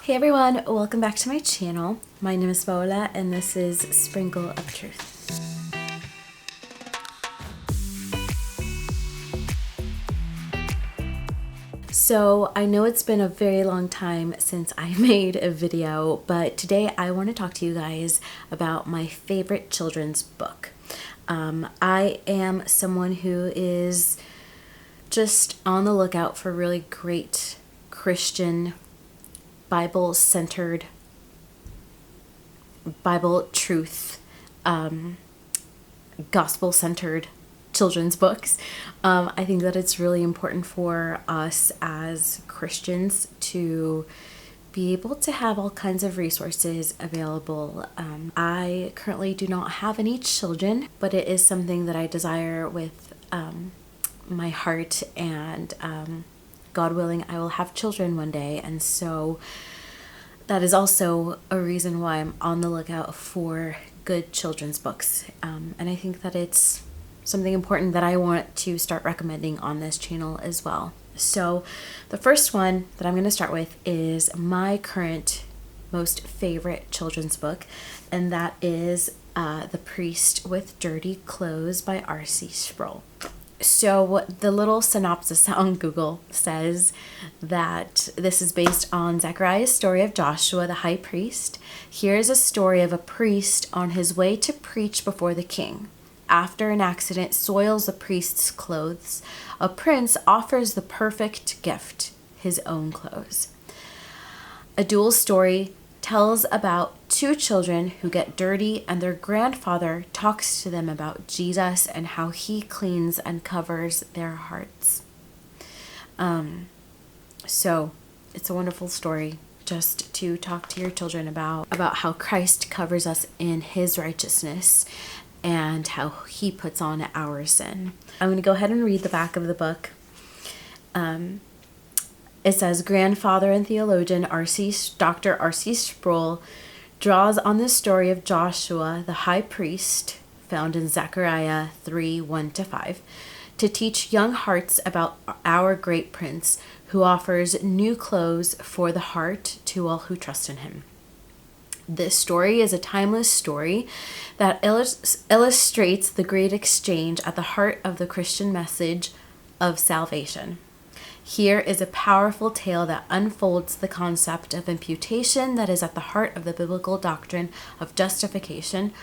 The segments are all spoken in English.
Hey everyone, welcome back to my channel. My name is Paola and this is Sprinkle of Truth. So I know it's been a very long time since I made a video, but today I want to talk to you guys about my favorite children's book. I am someone who is just on the lookout for really great Christian, Bible-centered, Bible truth, gospel-centered children's books. I think that it's really important for us as Christians to be able to have all kinds of resources available. I currently do not have any children, but it is something that I desire with my heart, and God willing, I will have children one day. And so that is also a reason why I'm on the lookout for good children's books. And I think that it's something important that I want to start recommending on this channel as well. So the first one that I'm going to start with is my current most favorite children's book, and that is The Priest with Dirty Clothes by RC Sproul. So the little synopsis on Google says that this is based on Zechariah's story of Joshua the high priest. Here is a story of a priest on his way to preach before the king. After an accident soils the priest's clothes, a prince offers the perfect gift, his own clothes. A dual story tells about two children who get dirty, and their grandfather talks to them about Jesus and how he cleans and covers their hearts. So it's a wonderful story just to talk to your children about how Christ covers us in his righteousness and how he puts on our sin. I'm going to go ahead and read the back of the book. It says, grandfather and theologian Dr. RC Sproul draws on the story of Joshua, the high priest, found in Zechariah 3:1-5, to teach young hearts about our great prince who offers new clothes for the heart to all who trust in him. This story is a timeless story that illustrates the great exchange at the heart of the Christian message of salvation. Here is a powerful tale that unfolds the concept of imputation that is at the heart of the biblical doctrine of justification,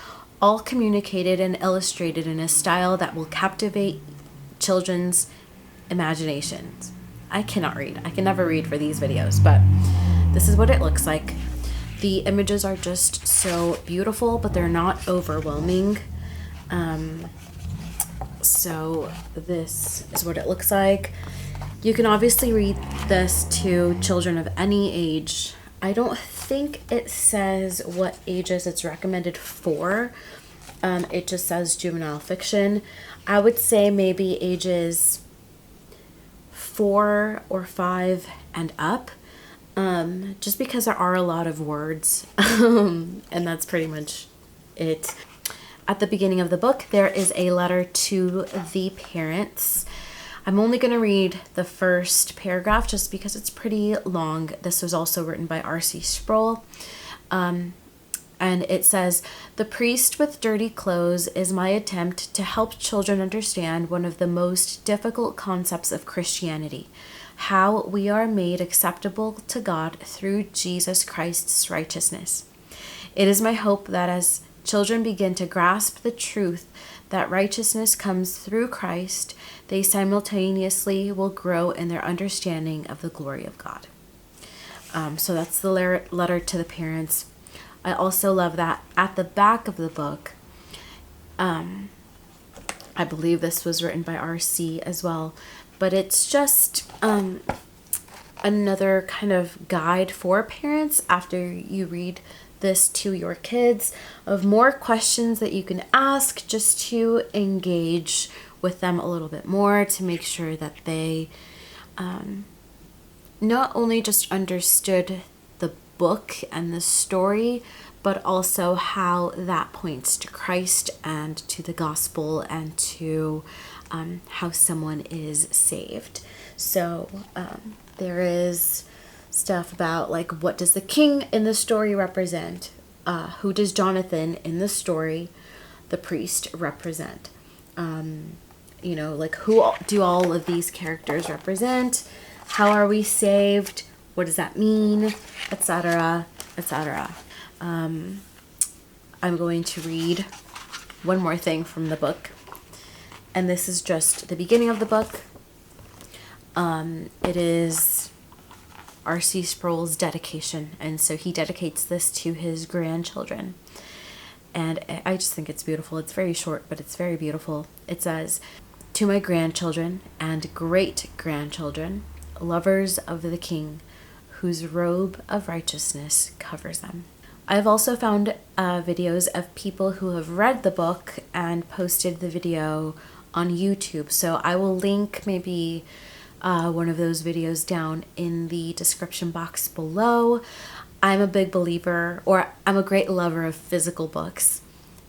all communicated and illustrated in a style that will captivate children's imaginations. I cannot read. I can never read for these videos, but this is what it looks like. The images are just so beautiful, but they're not overwhelming. So this is what it looks like. You can obviously read this to children of any age. I don't think it says what ages it's recommended for. It just says juvenile fiction. I would say maybe ages 4 or 5 and up. Just because there are a lot of words, and that's pretty much it. At the beginning of the book, there is a letter to the parents. I'm only going to read the first paragraph just because it's pretty long. This was also written by RC Sproul. And it says, the priest with dirty clothes is my attempt to help children understand one of the most difficult concepts of Christianity: how we are made acceptable to God through Jesus Christ's righteousness. It is my hope that as children begin to grasp the truth that righteousness comes through Christ, they simultaneously will grow in their understanding of the glory of God. So that's the letter to the parents. I also love that at the back of the book, I believe this was written by RC as well, but it's just another kind of guide for parents after you read this to your kids, of more questions that you can ask just to engage with them a little bit more, to make sure that they not only just understood the book and the story, but also how that points to Christ and to the gospel and to how someone is saved. So there is stuff about like, what does the king in the story represent? Who does Jonathan in the story, the priest, represent? You know, like, who do all of these characters represent? How are we saved? What does that mean? Etc. etc. I'm going to read one more thing from the book, and this is just the beginning of the book. It is RC Sproul's dedication, and so he dedicates this to his grandchildren, and I just think it's beautiful. It's very short, but it's very beautiful. It says, "To my grandchildren and great-grandchildren, lovers of the King, whose robe of righteousness covers them." I've also found videos of people who have read the book and posted the video on YouTube, so I will link maybe one of those videos down in the description box below. I'm a big believer, or I'm a great lover of physical books.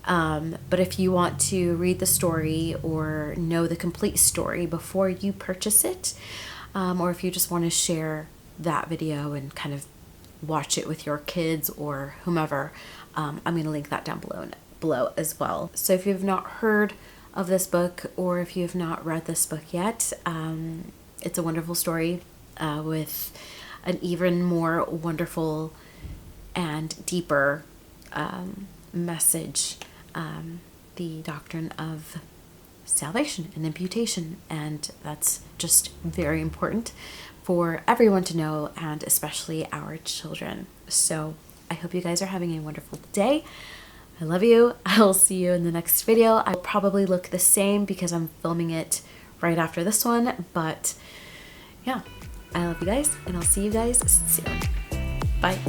But if you want to read the story or know the complete story before you purchase it, or if you just want to share that video and kind of watch it with your kids or whomever, I'm going to link that down below as well. So if you've not heard of this book, or if you have not read this book yet, it's a wonderful story with an even more wonderful and deeper message, the doctrine of salvation and imputation, and that's just very important for everyone to know, and especially our children. So I hope you guys are having a wonderful day. I love you. I'll see you in the next video. I'll probably look the same because I'm filming it right after this one, but yeah, I love you guys, and I'll see you guys soon. Bye.